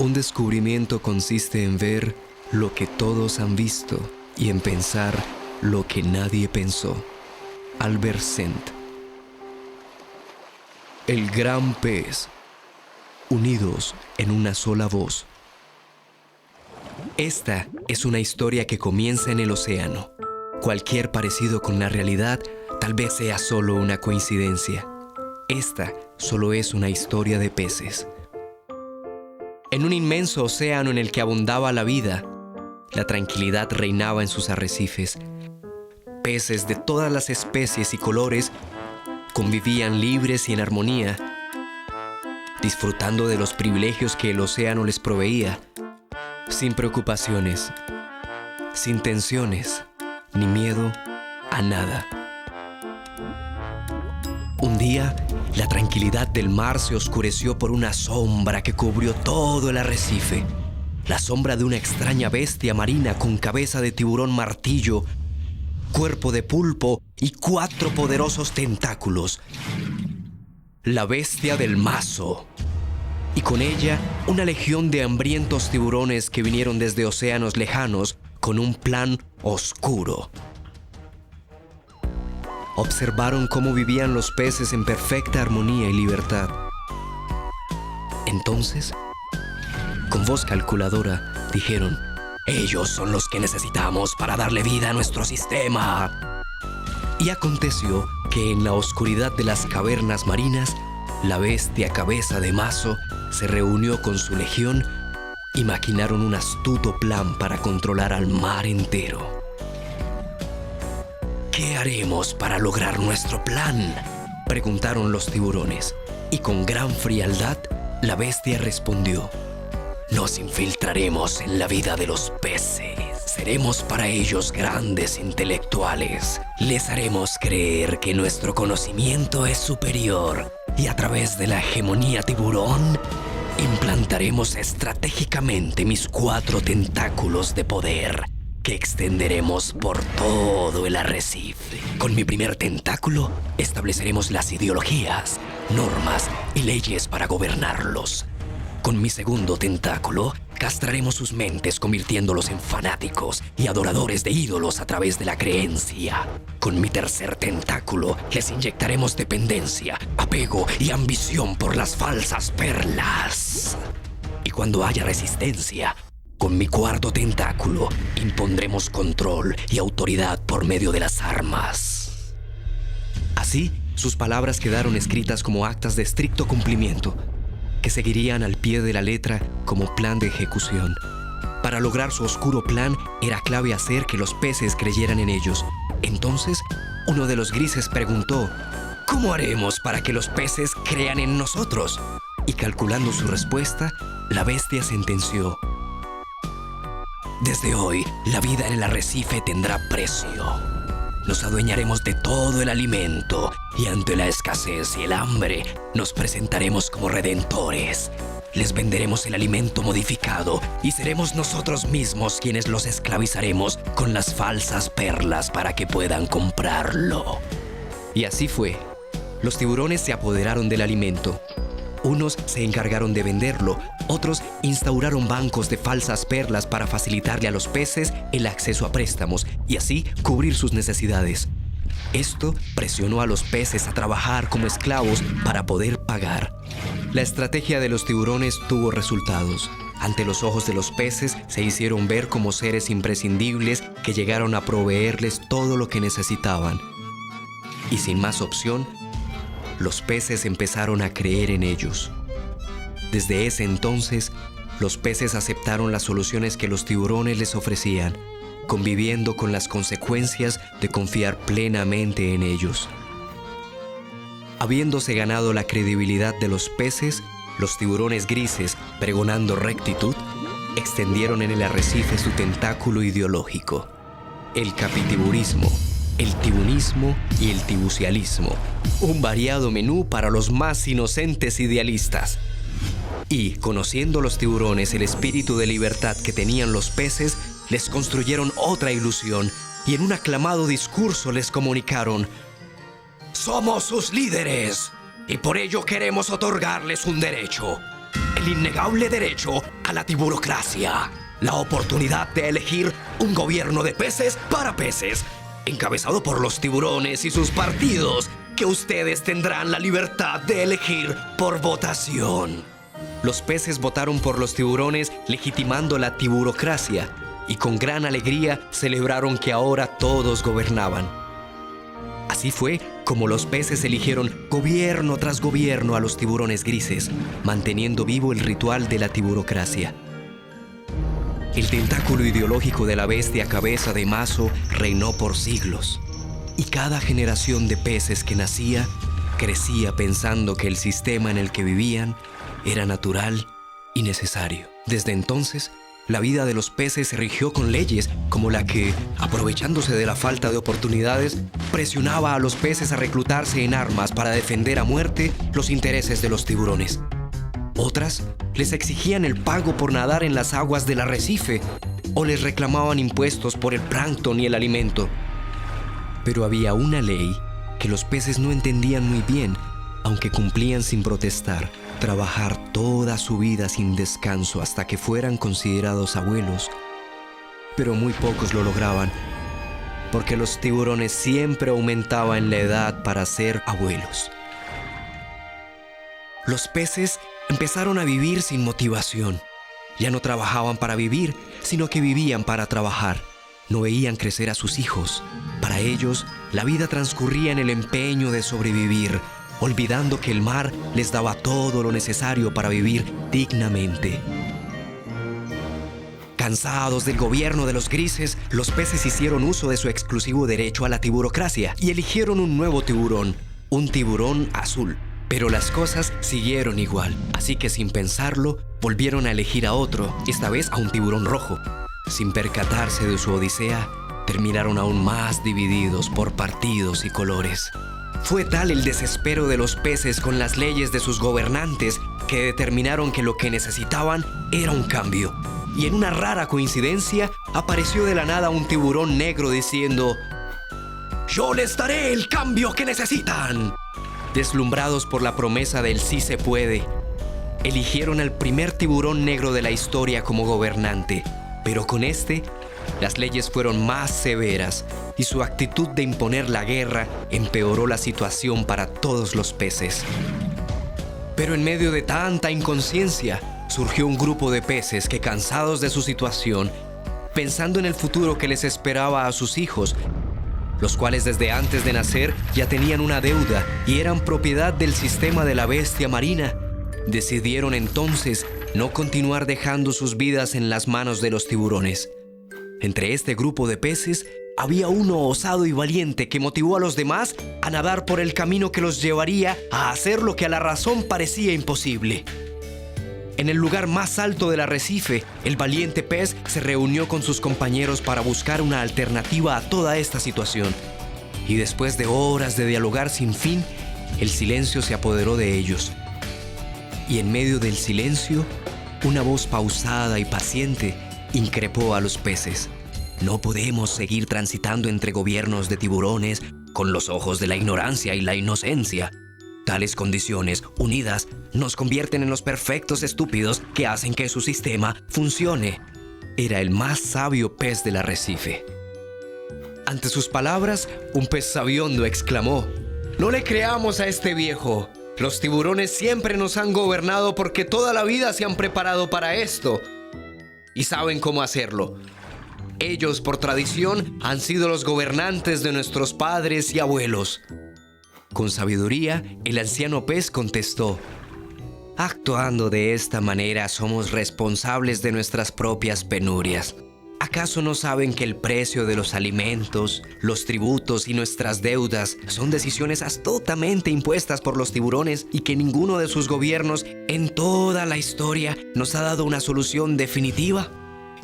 Un descubrimiento consiste en ver lo que todos han visto y en pensar lo que nadie pensó. Albert Sent. El gran pez, unidos en una sola voz. Esta es una historia que comienza en el océano. Cualquier parecido con la realidad tal vez sea solo una coincidencia. Esta solo es una historia de peces. En un inmenso océano en el que abundaba la vida, la tranquilidad reinaba en sus arrecifes. Peces de todas las especies y colores convivían libres y en armonía, disfrutando de los privilegios que el océano les proveía, sin preocupaciones, sin tensiones, ni miedo a nada. Un día, la tranquilidad del mar se oscureció por una sombra que cubrió todo el arrecife. La sombra de una extraña bestia marina con cabeza de tiburón martillo, cuerpo de pulpo y 4 poderosos tentáculos. La bestia del mazo. Y con ella, una legión de hambrientos tiburones que vinieron desde océanos lejanos con un plan oscuro. Observaron cómo vivían los peces en perfecta armonía y libertad. Entonces, con voz calculadora, dijeron: «Ellos son los que necesitamos para darle vida a nuestro sistema». Y aconteció que en la oscuridad de las cavernas marinas, la bestia cabeza de mazo se reunió con su legión y maquinaron un astuto plan para controlar al mar entero. «¿Qué haremos para lograr nuestro plan?», preguntaron los tiburones. Y con gran frialdad, la bestia respondió: «Nos infiltraremos en la vida de los peces. Seremos para ellos grandes intelectuales. Les haremos creer que nuestro conocimiento es superior y a través de la hegemonía tiburón, implantaremos estratégicamente mis 4 tentáculos de poder que extenderemos por todo el arrecife. Con mi primer tentáculo estableceremos las ideologías, normas y leyes para gobernarlos. Con mi segundo tentáculo castraremos sus mentes convirtiéndolos en fanáticos y adoradores de ídolos a través de la creencia. Con mi tercer tentáculo les inyectaremos dependencia, apego y ambición por las falsas perlas. Y cuando haya resistencia, con mi cuarto tentáculo impondremos control y autoridad por medio de las armas». Así, sus palabras quedaron escritas como actas de estricto cumplimiento, que seguirían al pie de la letra como plan de ejecución. Para lograr su oscuro plan, era clave hacer que los peces creyeran en ellos. Entonces, uno de los grises preguntó: «¿Cómo haremos para que los peces crean en nosotros?». Y calculando su respuesta, la bestia sentenció: «Desde hoy, la vida en el arrecife tendrá precio. Nos adueñaremos de todo el alimento y ante la escasez y el hambre nos presentaremos como redentores. Les venderemos el alimento modificado y seremos nosotros mismos quienes los esclavizaremos con las falsas perlas para que puedan comprarlo». Y así fue. Los tiburones se apoderaron del alimento. Unos se encargaron de venderlo, otros instauraron bancos de falsas perlas para facilitarle a los peces el acceso a préstamos y así cubrir sus necesidades. Esto presionó a los peces a trabajar como esclavos para poder pagar. La estrategia de los tiburones tuvo resultados. Ante los ojos de los peces se hicieron ver como seres imprescindibles que llegaron a proveerles todo lo que necesitaban. Y sin más opción, los peces empezaron a creer en ellos. Desde ese entonces, los peces aceptaron las soluciones que los tiburones les ofrecían, conviviendo con las consecuencias de confiar plenamente en ellos. Habiéndose ganado la credibilidad de los peces, los tiburones grises, pregonando rectitud, extendieron en el arrecife su tentáculo ideológico: el capitiburismo, el tibunismo y el tibucialismo, un variado menú para los más inocentes idealistas. Y, conociendo los tiburones el espíritu de libertad que tenían los peces, les construyeron otra ilusión y en un aclamado discurso les comunicaron: «Somos sus líderes y por ello queremos otorgarles un derecho, el el innegable derecho a la tiburocracia, la oportunidad de elegir un gobierno de peces para peces, encabezado por los tiburones y sus partidos, que ustedes tendrán la libertad de elegir por votación. Los peces votaron por los tiburones, legitimando la tiburocracia, y con gran alegría celebraron que ahora todos gobernaban. Así fue como los peces eligieron gobierno tras gobierno a los tiburones grises, manteniendo vivo el ritual de la tiburocracia. El tentáculo ideológico de la bestia cabeza de mazo reinó por siglos, y cada generación de peces que nacía crecía pensando que el sistema en el que vivían era natural y necesario. Desde entonces, la vida de los peces se rigió con leyes como la que, aprovechándose de la falta de oportunidades, presionaba a los peces a reclutarse en armas para defender a muerte los intereses de los tiburones. Otras les exigían el pago por nadar en las aguas del arrecife o les reclamaban impuestos por el plancton y el alimento. Pero había una ley que los peces no entendían muy bien, aunque cumplían sin protestar: trabajar toda su vida sin descanso hasta que fueran considerados abuelos. Pero muy pocos lo lograban, porque los tiburones siempre aumentaban la edad para ser abuelos. Los peces empezaron a vivir sin motivación. Ya no trabajaban para vivir, sino que vivían para trabajar. No veían crecer a sus hijos. Para ellos, la vida transcurría en el empeño de sobrevivir, olvidando que el mar les daba todo lo necesario para vivir dignamente. Cansados del gobierno de los grises, los peces hicieron uso de su exclusivo derecho a la tiburocracia y eligieron un nuevo tiburón, un tiburón azul. Pero las cosas siguieron igual, así que sin pensarlo, volvieron a elegir a otro, esta vez a un tiburón rojo. Sin percatarse de su odisea, terminaron aún más divididos por partidos y colores. Fue tal el desespero de los peces con las leyes de sus gobernantes que determinaron que lo que necesitaban era un cambio. Y en una rara coincidencia, apareció de la nada un tiburón negro diciendo: «¡Yo les daré el cambio que necesitan!». Deslumbrados por la promesa del sí se puede, eligieron al primer tiburón negro de la historia como gobernante. Pero con este, las leyes fueron más severas y su actitud de imponer la guerra empeoró la situación para todos los peces. Pero en medio de tanta inconsciencia, surgió un grupo de peces que, cansados de su situación, pensando en el futuro que les esperaba a sus hijos, los cuales desde antes de nacer ya tenían una deuda y eran propiedad del sistema de la bestia marina, decidieron entonces no continuar dejando sus vidas en las manos de los tiburones. Entre este grupo de peces había uno osado y valiente que motivó a los demás a nadar por el camino que los llevaría a hacer lo que a la razón parecía imposible. En el lugar más alto del arrecife, el valiente pez se reunió con sus compañeros para buscar una alternativa a toda esta situación. Y después de horas de dialogar sin fin, el silencio se apoderó de ellos. Y en medio del silencio, una voz pausada y paciente increpó a los peces: «No podemos seguir transitando entre gobiernos de tiburones con los ojos de la ignorancia y la inocencia. Tales condiciones, unidas, nos convierten en los perfectos estúpidos que hacen que su sistema funcione». Era el más sabio pez del arrecife. Ante sus palabras, un pez sabiondo exclamó: «No le creamos a este viejo. Los tiburones siempre nos han gobernado porque toda la vida se han preparado para esto. Y saben cómo hacerlo. Ellos, por tradición, han sido los gobernantes de nuestros padres y abuelos». Con sabiduría, el anciano pez contestó: «Actuando de esta manera somos responsables de nuestras propias penurias. ¿Acaso no saben que el precio de los alimentos, los tributos y nuestras deudas son decisiones astutamente impuestas por los tiburones y que ninguno de sus gobiernos en toda la historia nos ha dado una solución definitiva?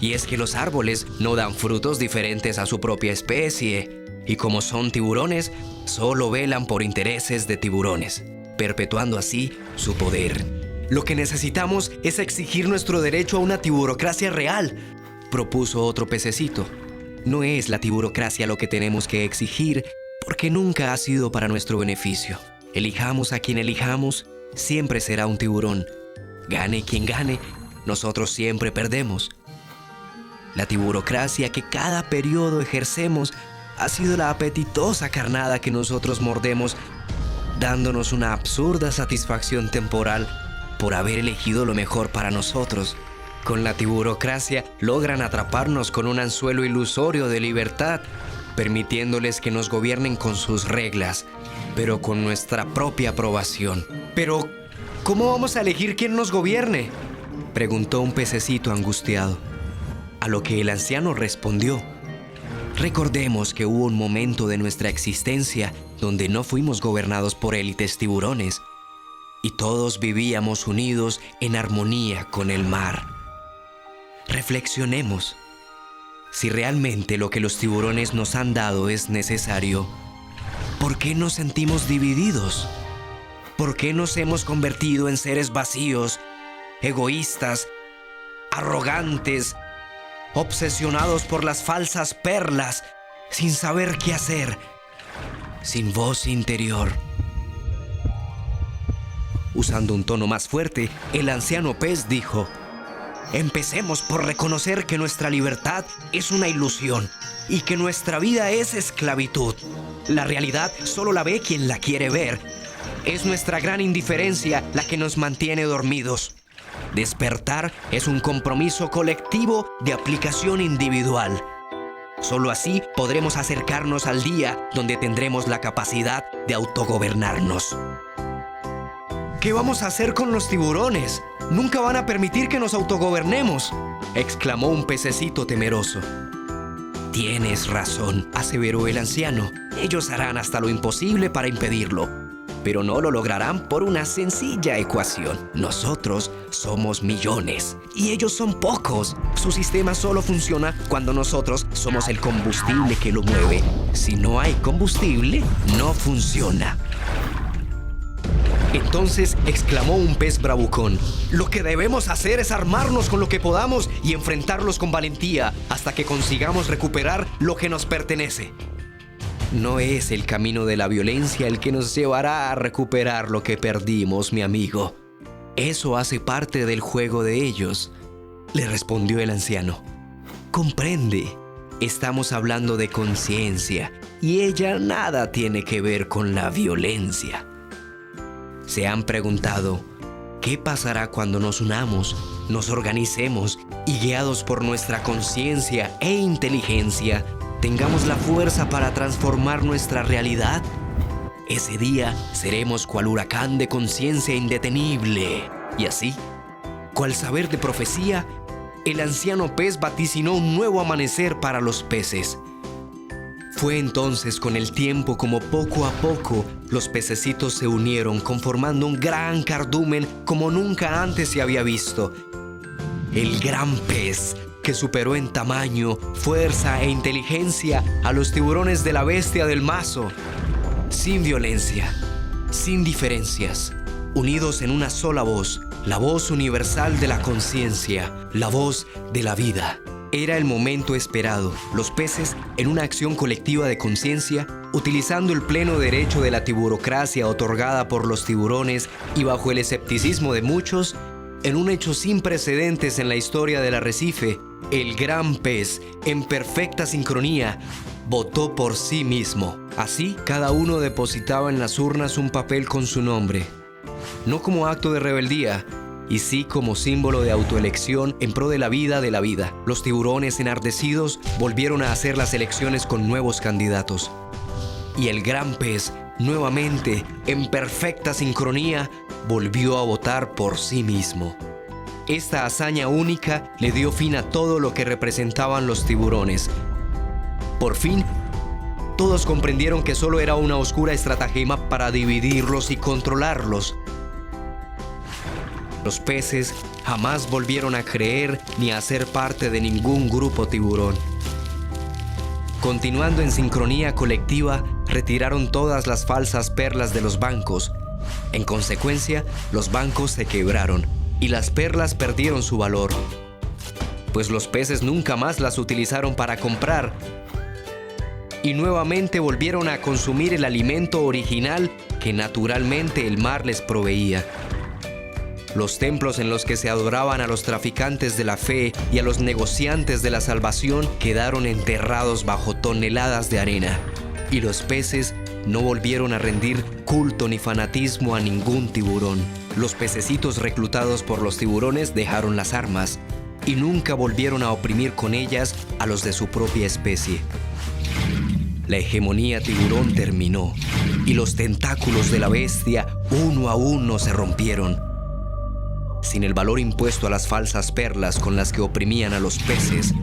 Y es que los árboles no dan frutos diferentes a su propia especie, y como son tiburones, solo velan por intereses de tiburones, perpetuando así su poder. Lo que necesitamos es exigir nuestro derecho a una tiburocracia real», propuso otro pececito. «No es la tiburocracia lo que tenemos que exigir, porque nunca ha sido para nuestro beneficio. Elijamos a quien elijamos, siempre será un tiburón. Gane quien gane, nosotros siempre perdemos. La tiburocracia que cada periodo ejercemos ha sido la apetitosa carnada que nosotros mordemos, dándonos una absurda satisfacción temporal por haber elegido lo mejor para nosotros. Con la tiburocracia logran atraparnos con un anzuelo ilusorio de libertad, permitiéndoles que nos gobiernen con sus reglas, pero con nuestra propia aprobación. Pero, ¿cómo vamos a elegir quién nos gobierne?, preguntó un pececito angustiado. A lo que el anciano respondió: recordemos que hubo un momento de nuestra existencia donde no fuimos gobernados por élites tiburones y todos vivíamos unidos en armonía con el mar. Reflexionemos. Si realmente lo que los tiburones nos han dado es necesario, ¿por qué nos sentimos divididos? ¿Por qué nos hemos convertido en seres vacíos, egoístas, arrogantes, obsesionados por las falsas perlas, sin saber qué hacer, sin voz interior? Usando un tono más fuerte, el anciano pez dijo: empecemos por reconocer que nuestra libertad es una ilusión y que nuestra vida es esclavitud. La realidad solo la ve quien la quiere ver. Es nuestra gran indiferencia la que nos mantiene dormidos. Despertar es un compromiso colectivo de aplicación individual. Solo así podremos acercarnos al día donde tendremos la capacidad de autogobernarnos. ¿Qué vamos a hacer con los tiburones? Nunca van a permitir que nos autogobernemos, exclamó un pececito temeroso. Tienes razón, aseveró el anciano. Ellos harán hasta lo imposible para impedirlo, pero no lo lograrán por una sencilla ecuación. Nosotros somos millones y ellos son pocos. Su sistema solo funciona cuando nosotros somos el combustible que lo mueve. Si no hay combustible, no funciona. Entonces exclamó un pez bravucón: lo que debemos hacer es armarnos con lo que podamos y enfrentarlos con valentía hasta que consigamos recuperar lo que nos pertenece. No es el camino de la violencia el que nos llevará a recuperar lo que perdimos, mi amigo. Eso hace parte del juego de ellos, le respondió el anciano. Comprende, estamos hablando de conciencia y ella nada tiene que ver con la violencia. ¿Se han preguntado qué pasará cuando nos unamos, nos organicemos y, guiados por nuestra conciencia e inteligencia, tengamos la fuerza para transformar nuestra realidad? Ese día seremos cual huracán de conciencia indetenible. Y así, cual saber de profecía, el anciano pez vaticinó un nuevo amanecer para los peces. Fue entonces con el tiempo como poco a poco los pececitos se unieron, conformando un gran cardumen como nunca antes se había visto. El gran pez que superó en tamaño, fuerza e inteligencia a los tiburones de la bestia del mazo. Sin violencia, sin diferencias, unidos en una sola voz, la voz universal de la conciencia, la voz de la vida. Era el momento esperado. Los peces, en una acción colectiva de conciencia, utilizando el pleno derecho de la tiburocracia otorgada por los tiburones y bajo el escepticismo de muchos, en un hecho sin precedentes en la historia del arrecife, el gran pez, en perfecta sincronía, votó por sí mismo. Así, cada uno depositaba en las urnas un papel con su nombre, no como acto de rebeldía, y sí como símbolo de autoelección en pro de la vida de la vida. Los tiburones enardecidos volvieron a hacer las elecciones con nuevos candidatos. Y el gran pez, nuevamente, en perfecta sincronía, volvió a votar por sí mismo. Esta hazaña única le dio fin a todo lo que representaban los tiburones. Por fin, todos comprendieron que solo era una oscura estratagema para dividirlos y controlarlos. Los peces jamás volvieron a creer ni a ser parte de ningún grupo tiburón. Continuando en sincronía colectiva, retiraron todas las falsas perlas de los bancos. En consecuencia, los bancos se quebraron y las perlas perdieron su valor, pues los peces nunca más las utilizaron para comprar y nuevamente volvieron a consumir el alimento original que naturalmente el mar les proveía. Los templos en los que se adoraban a los traficantes de la fe y a los negociantes de la salvación quedaron enterrados bajo toneladas de arena. Y los peces no volvieron a rendir culto ni fanatismo a ningún tiburón. Los pececitos reclutados por los tiburones dejaron las armas y nunca volvieron a oprimir con ellas a los de su propia especie. La hegemonía tiburón terminó y los tentáculos de la bestia uno a uno se rompieron. Sin el valor impuesto a las falsas perlas con las que oprimían a los peces,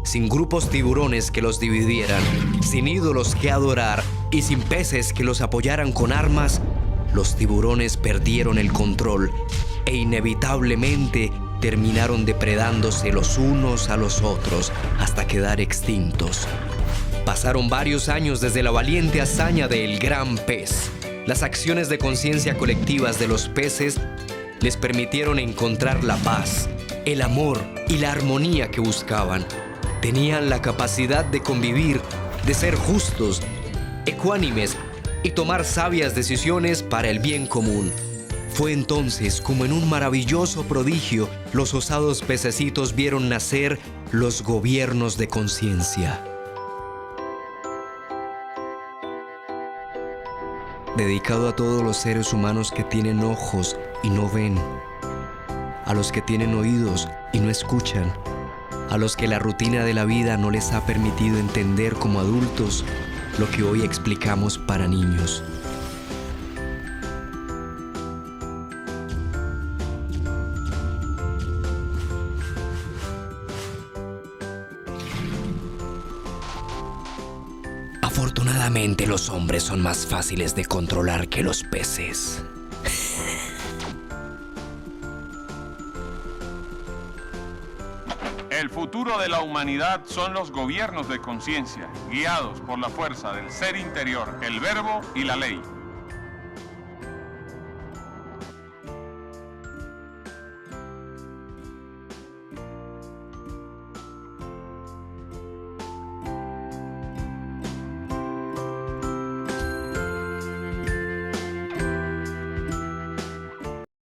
sin grupos tiburones que los dividieran, sin ídolos que adorar y sin peces que los apoyaran con armas, los tiburones perdieron el control e inevitablemente terminaron depredándose los unos a los otros hasta quedar extintos. Pasaron varios años desde la valiente hazaña del gran pez. Las acciones de conciencia colectivas de los peces les permitieron encontrar la paz, el amor y la armonía que buscaban. Tenían la capacidad de convivir, de ser justos, ecuánimes y tomar sabias decisiones para el bien común. Fue entonces como en un maravilloso prodigio los osados pececitos vieron nacer los gobiernos de conciencia. Dedicado a todos los seres humanos que tienen ojos y no ven, a los que tienen oídos y no escuchan, a los que la rutina de la vida no les ha permitido entender como adultos lo que hoy explicamos para niños. Afortunadamente, los hombres son más fáciles de controlar que los peces. El futuro de la humanidad son los gobiernos de conciencia, guiados por la fuerza del ser interior, el verbo y la ley.